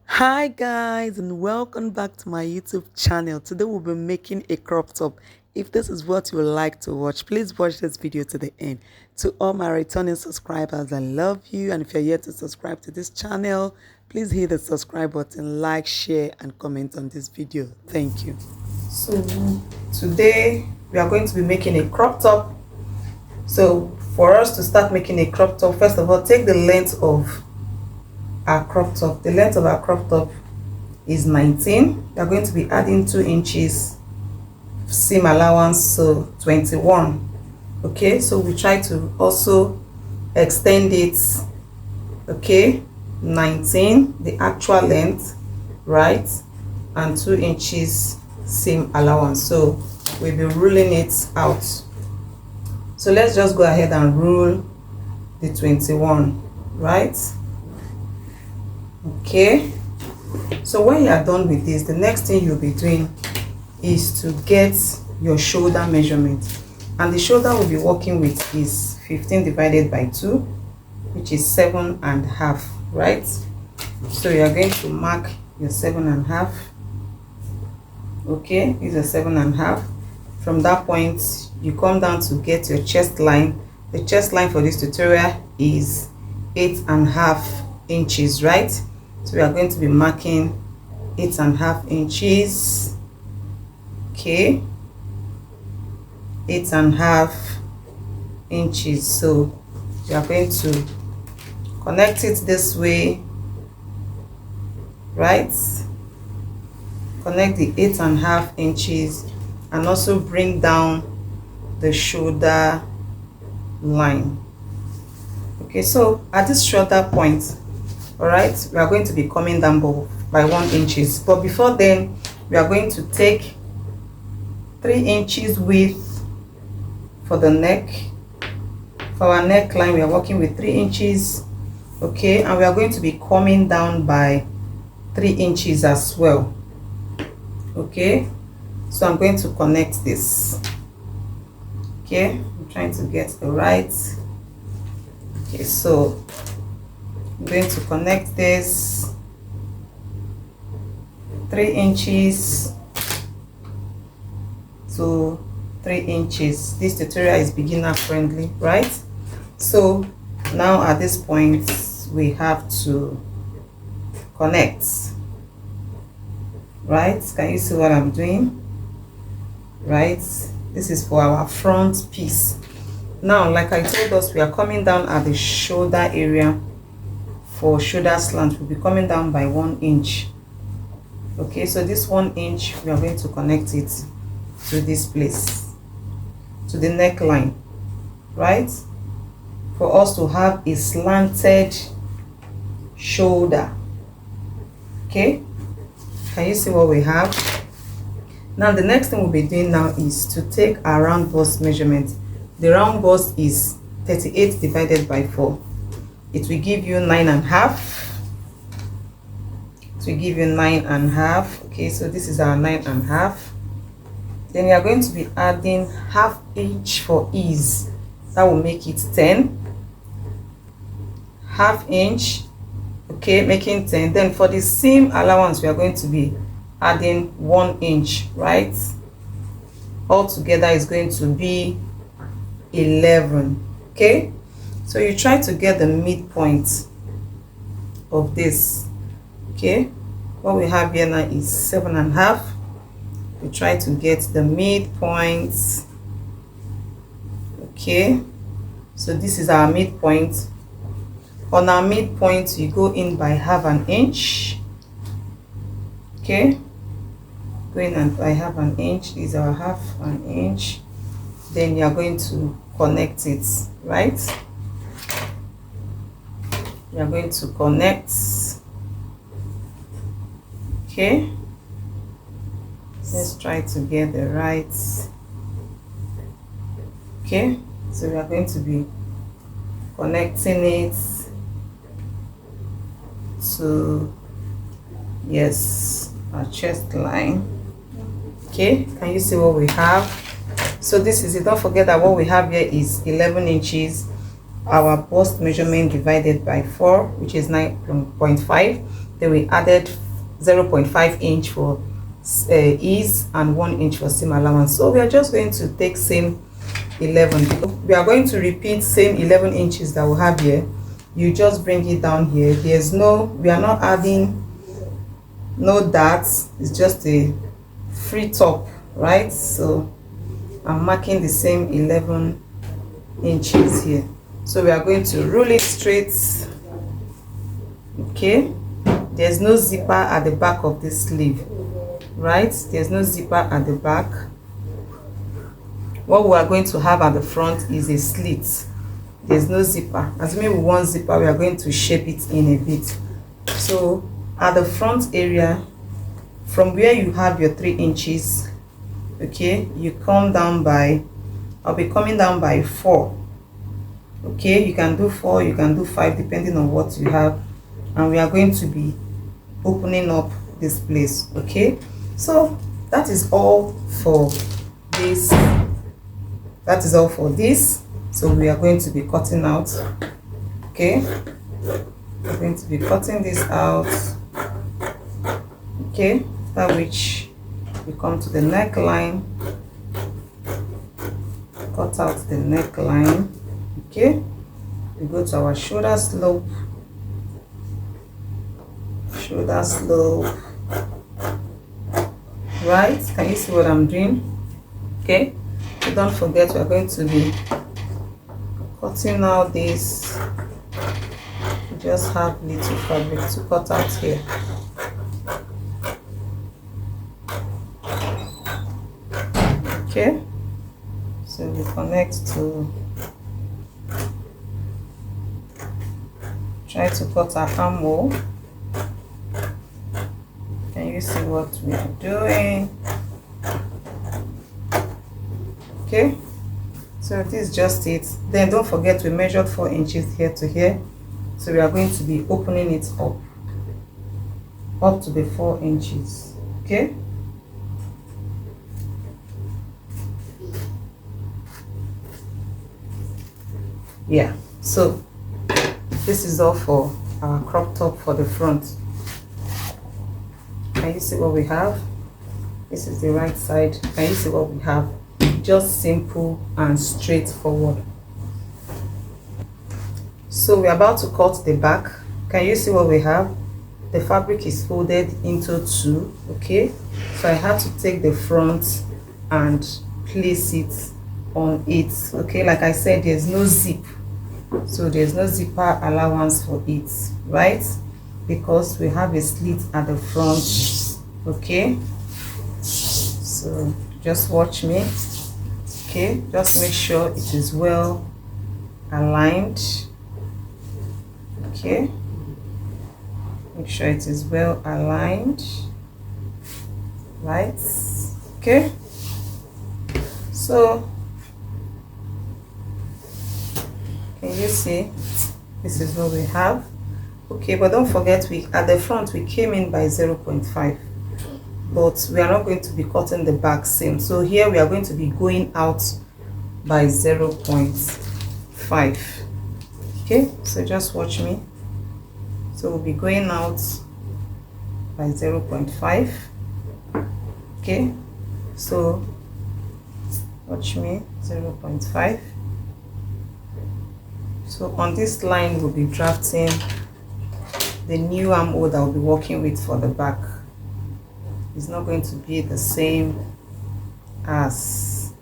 Hi guys, and welcome back to my YouTube channel. Today we'll be making a crop top. If this is what you would like to watch, please watch this video to the end. To all my returning subscribers, I love you, and if you're yet to subscribe to this channel, please hit the subscribe button, like, share and comment on this video. Thank you. So today we are going to be making a crop top. So for us to start making a crop top, first of all, take the length of our crop top. The length of our crop top is 19. We are going to be adding 2 inches seam allowance, so 21. Okay, so we try to also extend it. Okay, 19 the actual length, right, and 2 inches seam allowance. So we'll be ruling it out. So let's just go ahead and rule the 21, right? Okay, so when you are done with this, the next thing you'll be doing is to get your shoulder measurement, and the shoulder we'll be working with is 15 divided by 2, which is 7.5, right? So you are going to mark your 7.5. Okay, this is 7.5. From that point you come down to get your chest line. The chest line for this tutorial is 8.5 inches, right? So we are going to be marking 8.5 inches. Okay, 8.5 inches. So we are going to connect it this way, right? Connect the 8.5 inches and also bring down the shoulder line. Okay, so at this shoulder point, all right, we are going to be coming down by 1 inches, but before then we are going to take 3 inches width for the neck. For our neckline we are working with 3 inches. Okay, and we are going to be coming down by 3 inches as well. Okay, so I'm going to connect this. Okay, I'm trying to get the right. Okay, so I'm going to connect this 3 inches to 3 inches. This tutorial is beginner friendly, right? So now at this point we have to connect, right? Can you see what I'm doing? Right, this is for our front piece. Now, like I told us, we are coming down at the shoulder area. For shoulder slant we'll be coming down by 1 inch. Okay, so this 1 inch we are going to connect it to this place, to the neckline, right, for us to have a slanted shoulder. Okay, can you see what we have? Now the next thing we'll be doing now is to take our round bust measurement. The round bust is 38 divided by 4. It will give you 9.5. It will give you 9.5. Okay, so this is our 9.5. Then we are going to be adding ½ inch for ease. That will make it 10. ½ inch. Okay, making 10. Then for the seam allowance we are going to be adding 1 inch, right? Altogether is going to be 11. Okay, so you try to get the midpoint of this. Okay, what we have here now is 7.5. We try to get the midpoint. Okay, so this is our midpoint. On our midpoint you go in by ½ inch. Okay, going in by ½ inch is our ½ inch. Then you are going to connect it, right? We are going to connect. Okay, let's try to get the right. Okay, so we are going to be connecting it to, yes, our chest line. Okay, can you see what we have? So this is it. Don't forget that what we have here is 11 inches. Our bust measurement divided by 4, which is 9.5. then we added 0.5 inch for ease and 1 inch for seam allowance. So we are just going to take same 11. We are going to repeat same 11 inches that we have here. You just bring it down here. There's no, we are not adding no darts, it's just a free top, right? So I'm marking the same 11 inches here. So we are going to roll it straight. Okay, there's no zipper at the back of this sleeve, right? There's no zipper at the back. What we are going to have at the front is a slit. There's no zipper. Assuming we want zipper, we are going to shape it in a bit. So at the front area, from where you have your 3 inches, okay, you come down by, I'll be coming down by 4. Okay, you can do 4, you can do 5, depending on what you have. And we are going to be opening up this place. Okay, so that is all for this. That is all for this. So we are going to be cutting out. Okay, we're going to be cutting this out. Okay, after which we come to the neckline, cut out the neckline. Okay, we go to our shoulder slope, right? Can you see what I'm doing? Okay, so don't forget we are going to be cutting out this. We just have little fabric to cut out here. Okay, so we connect to, try to cut our armhole. Can you see what we are doing? Okay, so this is just it. Then don't forget we measured 4 inches here to here, so we are going to be opening it up to the 4 inches. Okay, yeah, so this is all for our crop top for the front. Can you see what we have? This is the right side. Can you see what we have? Just simple and straightforward. So we're about to cut the back. Can you see what we have? The fabric is folded into 2. Okay, so I had to take the front and place it on it. Okay, like I said, there's no zip, so there's no zipper allowance for it, right? Because we have a slit at the front. Okay, so just watch me. Okay, just make sure it is well aligned. Okay, make sure it is well aligned, right? Okay, so can you see this is what we have? Okay, but don't forget we at the front we came in by 0.5, but we are not going to be cutting the back seam, so here we are going to be going out by 0.5. okay, so just watch me. So we'll be going out by 0.5. okay, so watch me, 0.5. so on this line we'll be drafting the new armhole that we'll be working with for the back. It's not going to be the same as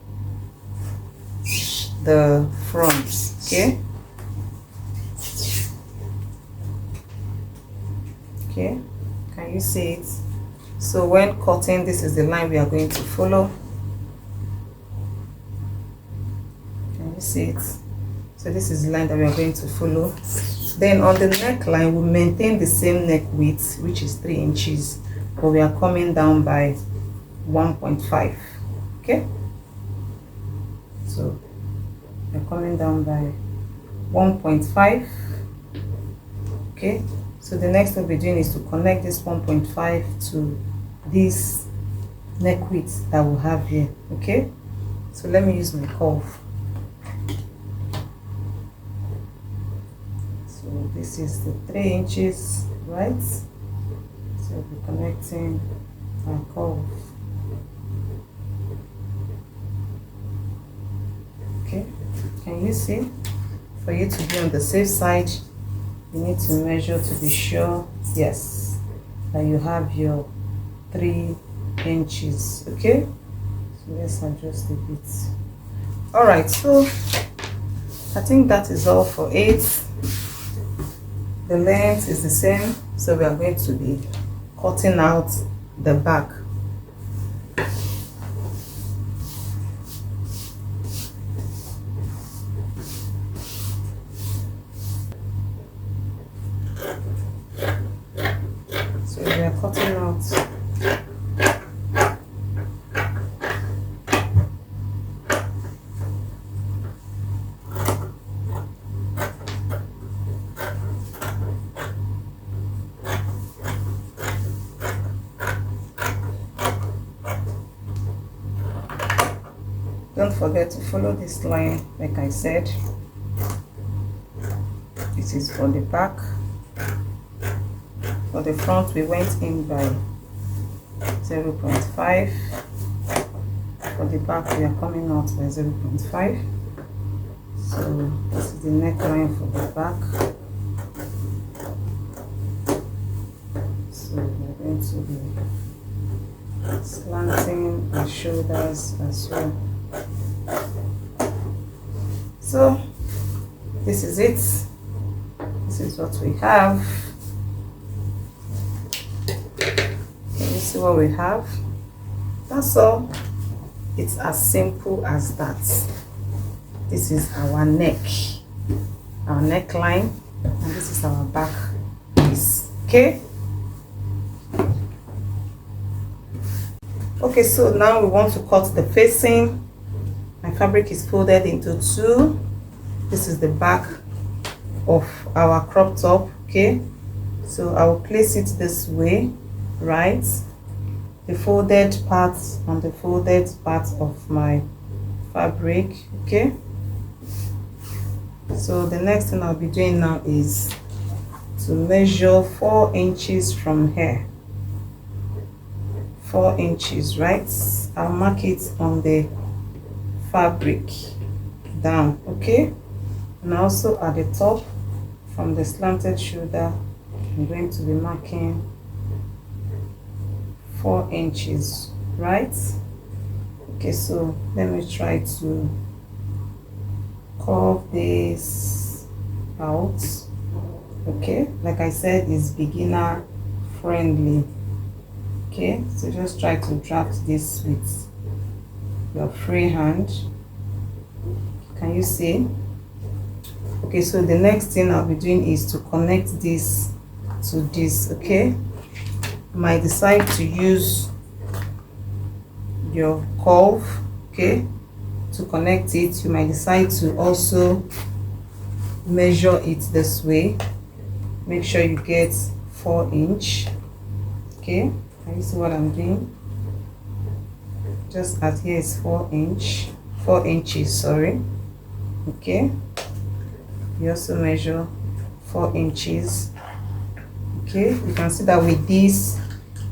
the front. Okay, okay, can you see it? So when cutting, this is the line we are going to follow. Can you see it? So this is the line that we are going to follow. Then on the neckline, we maintain the same neck width, which is 3 inches, but we are coming down by 1.5. okay, so we're coming down by 1.5. okay, so the next thing we're doing is to connect this 1.5 to this neck width that we have here. Okay, so let me use my curve. So this is the 3 inches, right? connecting our curve. Okay, can you see? For you to be on the safe side, you need to measure to be sure, yes, that you have your 3 inches. Okay, so let's adjust a bit. All right, so I think that is all for it. The length is the same, so we are going to be cutting out the back. So we are cutting out Don't forget to follow this line, like I said. This is for the back. For the front, we went in by 0.5. For the back, we are coming out by 0.5. So this is the neckline for the back. So we're going to be slanting our shoulders as well. So this is it. This is what we have. Can you see what we have? That's all. It's as simple as that. This is our neck, our neckline, and this is our back piece. Okay. Okay, so now we want to cut the facing. My fabric is folded into 2. This is the back of our crop top. Okay, so I will place it this way, right? The folded part on the folded part of my fabric. Okay, so the next thing I'll be doing now is to measure 4 inches from here. 4 inches, right? I'll mark it on the fabric down. Okay, and also at the top from the slanted shoulder, I'm going to be marking 4 inches, right? Okay, so let me try to curve this out. Okay, like I said, it's beginner friendly. Okay, so just try to draft this with your free hand. Can you see? Okay, so the next thing I'll be doing is to connect this to this. Okay, you might decide to use your curve, okay, to connect it. You might decide to also measure it this way. Make sure you get 4 inch. Okay, can you see what I'm doing? Just as here is 4 inches, sorry. Okay, you also measure 4 inches. Okay, you can see that with this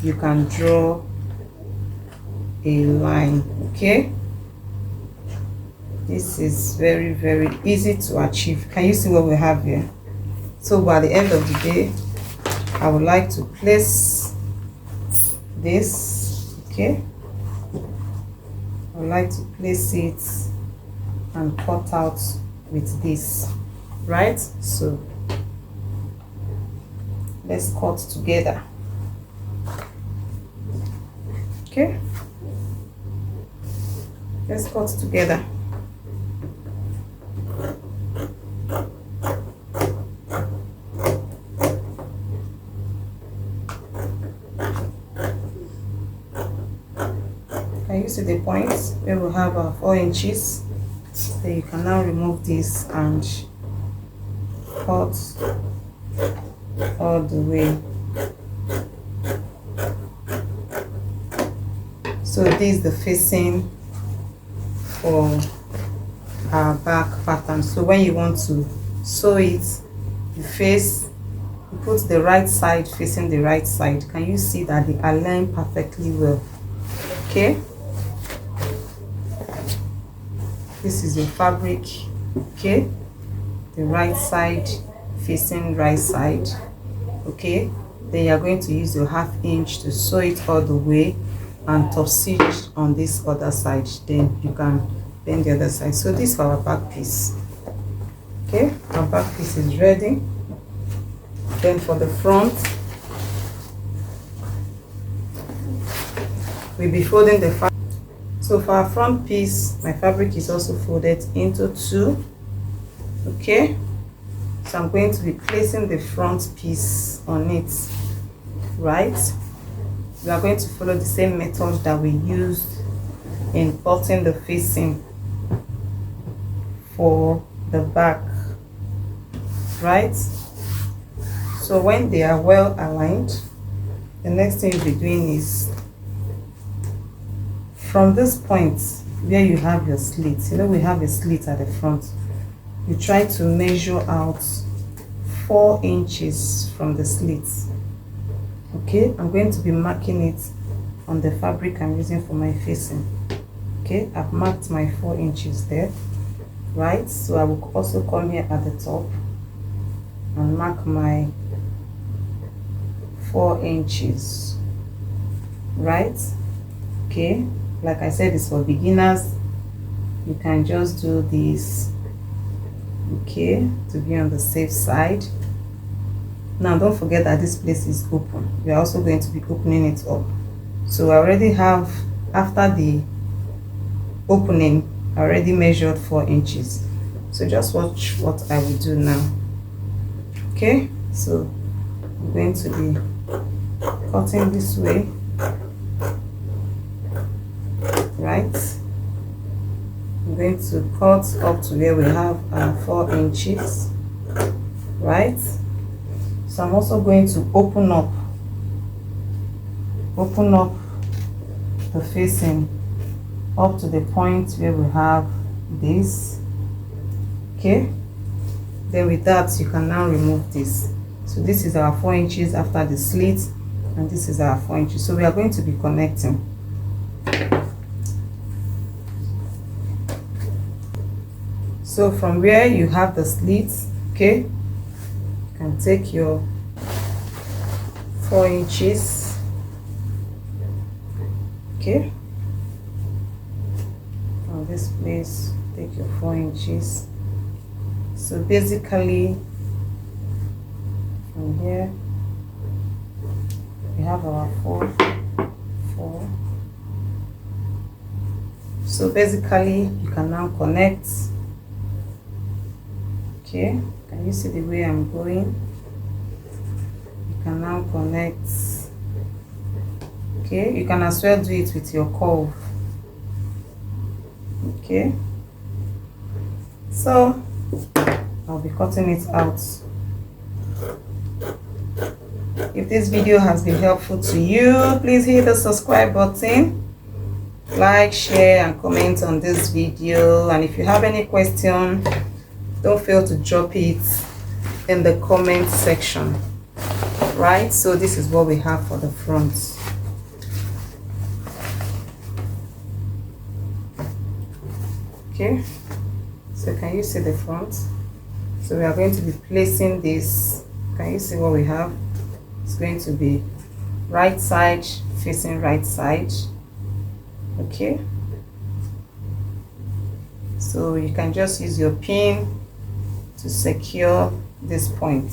you can draw a line. Okay, this is very, very easy to achieve. Can you see what we have here? So by the end of the day, I would like to place this. Okay, I would like to place it and cut out with this, right? So let's cut together. Okay, let's cut together. Can you see the points where we have our 4 inches? So you can now remove this and cut all the way. So this is the facing for our back pattern. So when you want to sew it, you put the right side facing the right side. Can you see that they align perfectly well? Okay, this is your fabric. Okay, the right side facing right side. Okay, then you are going to use your 1/2 inch to sew it all the way and top stitch on this other side. Then you can bend the other side. So this is our back piece. Okay, our back piece is ready. Then for the front, we'll be folding the fabric. So for our front piece, my fabric is also folded into 2. Okay, so I'm going to be placing the front piece on it, right? We are going to follow the same method that we used in cutting the facing for the back, right? So when they are well aligned, the next thing you'll be doing is from this point where you have your slit, you know we have a slit at the front, you try to measure out 4 inches from the slit. Okay, I'm going to be marking it on the fabric I'm using for my facing. Okay, I've marked my 4 inches there, right? So I will also come here at the top and mark my 4 inches, right? Okay, like I said, it's for beginners. You can just do this, okay, to be on the safe side. Now don't forget that this place is open. We are also going to be opening it up. So I already have, after the opening, I already measured 4 inches. So just watch what I will do now. Okay, so I'm going to be cutting this way, right? I'm going to cut up to where we have 4 inches, right? So I'm also going to open up the facing up to the point where we have this. Okay, then with that you can now remove this. So this is our 4 inches after the slit, and this is our 4 inches. So we are going to be connecting. So from where you have the slit, okay, you can take your 4 inches, okay, from this place, take your 4 inches. So basically from here we have our 4. So basically you can now connect. Okay, can you see the way I'm going? You can now connect. Okay, you can as well do it with your curve. Okay, so I'll be cutting it out. If this video has been helpful to you, please hit the subscribe button, like, share and comment on this video, and if you have any question, don't fail to drop it in the comment section, right? So this is what we have for the front. Okay, so can you see the front? So we are going to be placing this. Can you see what we have? It's going to be right side facing right side. Okay, so you can just use your pin to secure this point.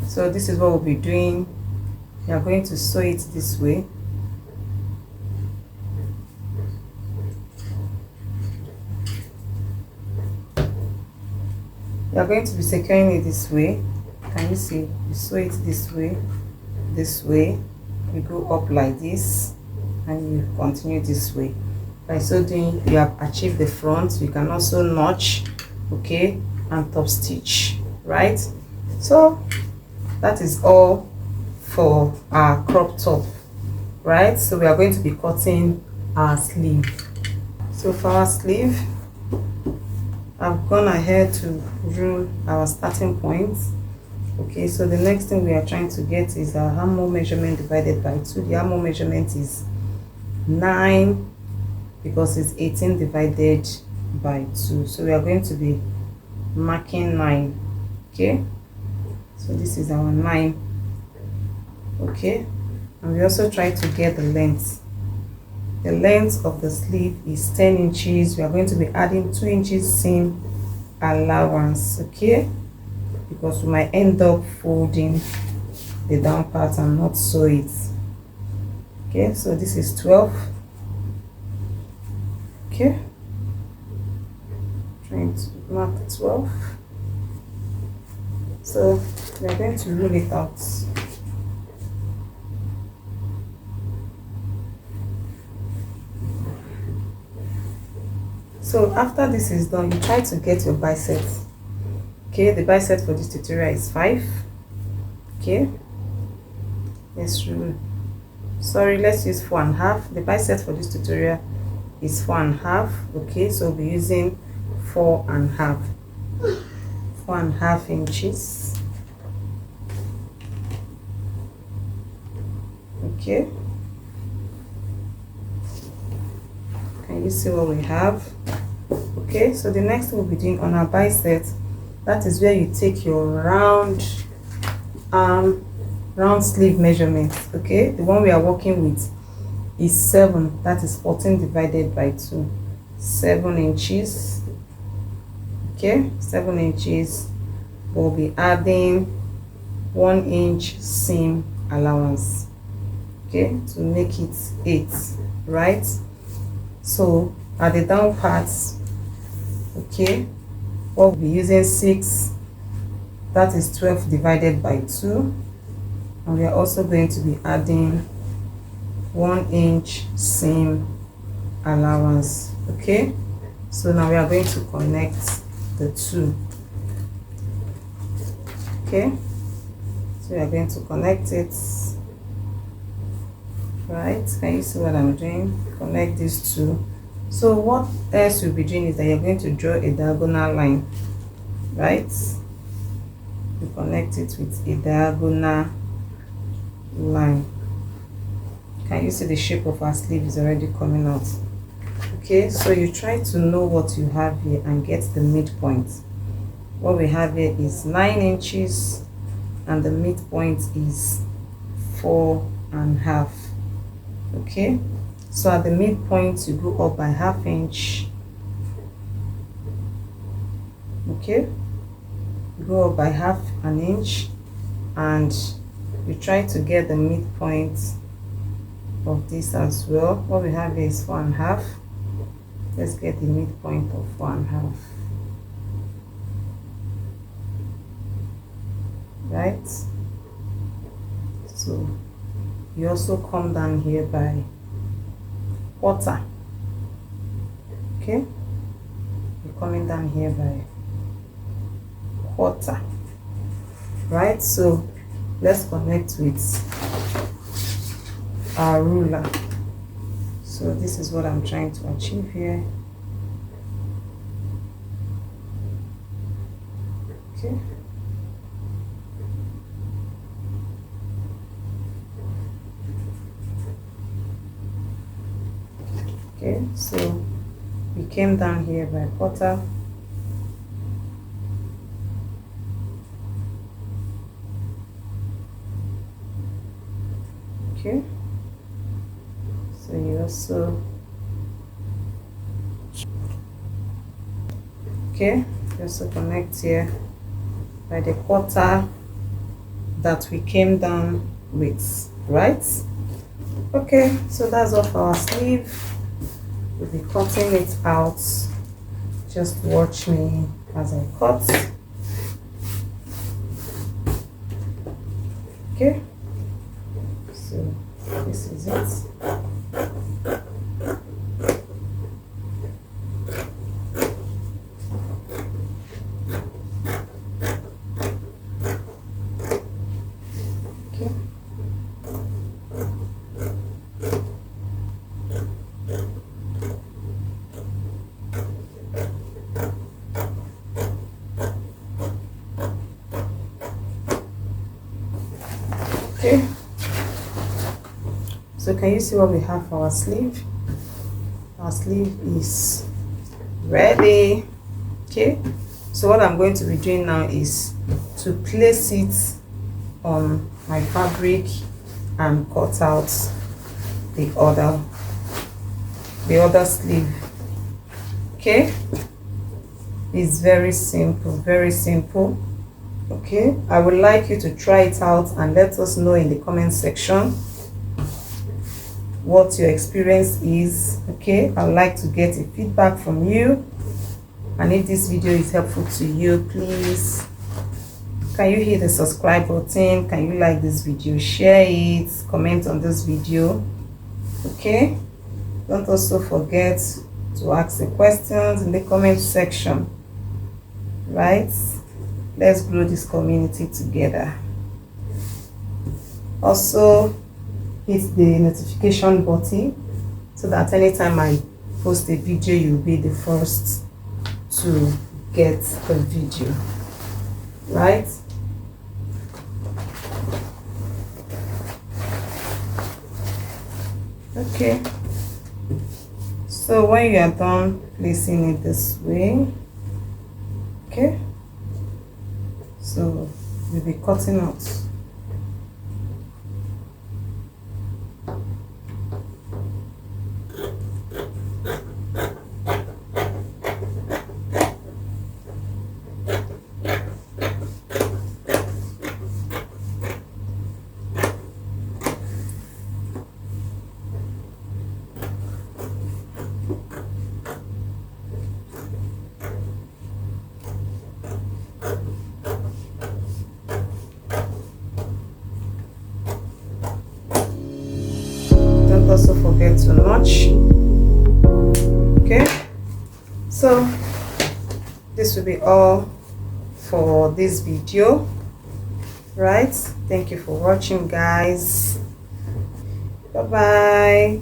So this is what we'll be doing. We are going to sew it this way. We are going to be securing it this way. Can you see? You sew it this way, you go up like this, and you continue this way. By so doing, you have achieved the front. You can also notch, okay, and top stitch, right? So that is all for our crop top, right? So we are going to be cutting our sleeve. So for our sleeve, I've gone ahead to rule our starting point. Okay, so the next thing we are trying to get is our armhole measurement divided by 2. The armhole measurement is 9 because it's 18 divided by 2. So we are going to be marking 9. Okay, so this is our 9. Okay, and we also try to get the length. The length of the sleeve is 10 inches. We are going to be adding 2 inches seam allowance. Okay, because we might end up folding the down part and not sew it. Okay, so this is 12. Okay, trying to mark 12. So we are going to rule it out. So after this is done, you try to get your bicep. Okay, the bicep for this tutorial is 5. Okay, let's rule. Sorry, let's use 4.5. The bicep for this tutorial is 4.5. Okay, so we'll be using 4.5. 4.5 inches. Okay, can you see what we have? Okay, so the next thing we'll be doing on our bicep, that is where you take your round sleeve measurement. Okay, the one we are working with is 7. That is 14 divided by 2. 7 inches. Okay, 7 inches. We'll be adding 1 inch seam allowance. Okay, to make it 8, right? So at the down parts, okay, we'll be using 6. That is 12 divided by 2. And we are also going to be adding 1 inch seam allowance. Okay, so now we are going to connect the 2. Okay, so we are going to connect it. Right, can you see what I'm doing? Connect these 2. So what else you'll be doing is that you're going to draw a diagonal line, right? You connect it with a diagonal line. Can you see the shape of our sleeve is already coming out? Okay, so you try to know what you have here and get the midpoint. What we have here is 9 inches and the midpoint is 4.5. Okay, so at the midpoint you go up by ½ inch. Okay, you go up by ½ inch and you try to get the midpoint of this as well. What we have here is 4.5. Let's get the midpoint of 4.5. Right, so you also come down here by 1/4. Okay, you're coming down here by 1/4. Right, so let's connect with our ruler. So this is what I'm trying to achieve here. Okay, okay, so we came down here by 1/4. Okay, so you also, okay, you also connect here by the 1/4 that we came down with, right? Okay, so that's all for our sleeve. We'll be cutting it out. Just watch me as I cut. Okay, so this is it. Okay. Okay, so can you see what we have for our sleeve? Our sleeve is ready. Okay, so what I'm going to be doing now is to place it on my fabric and cut out the other sleeve. Okay, it's very simple, very simple. Okay, I would like you to try it out and let us know in the comment section what your experience is. Okay, I'd like to get a feedback from you, and if this video is helpful to you, please can you hit the subscribe button, can you like this video, share it, comment on this video. Okay, don't also forget to ask the questions in the comment section. Right, let's grow this community together. Also hit the notification button so that anytime I post a video, you'll be the first to get the video. Right, okay, so when you are done placing it this way, okay, so you'll be cutting out. Don't also forget to notch. Okay, so this will be all for this video. Right, thank you for watching, guys. Bye bye.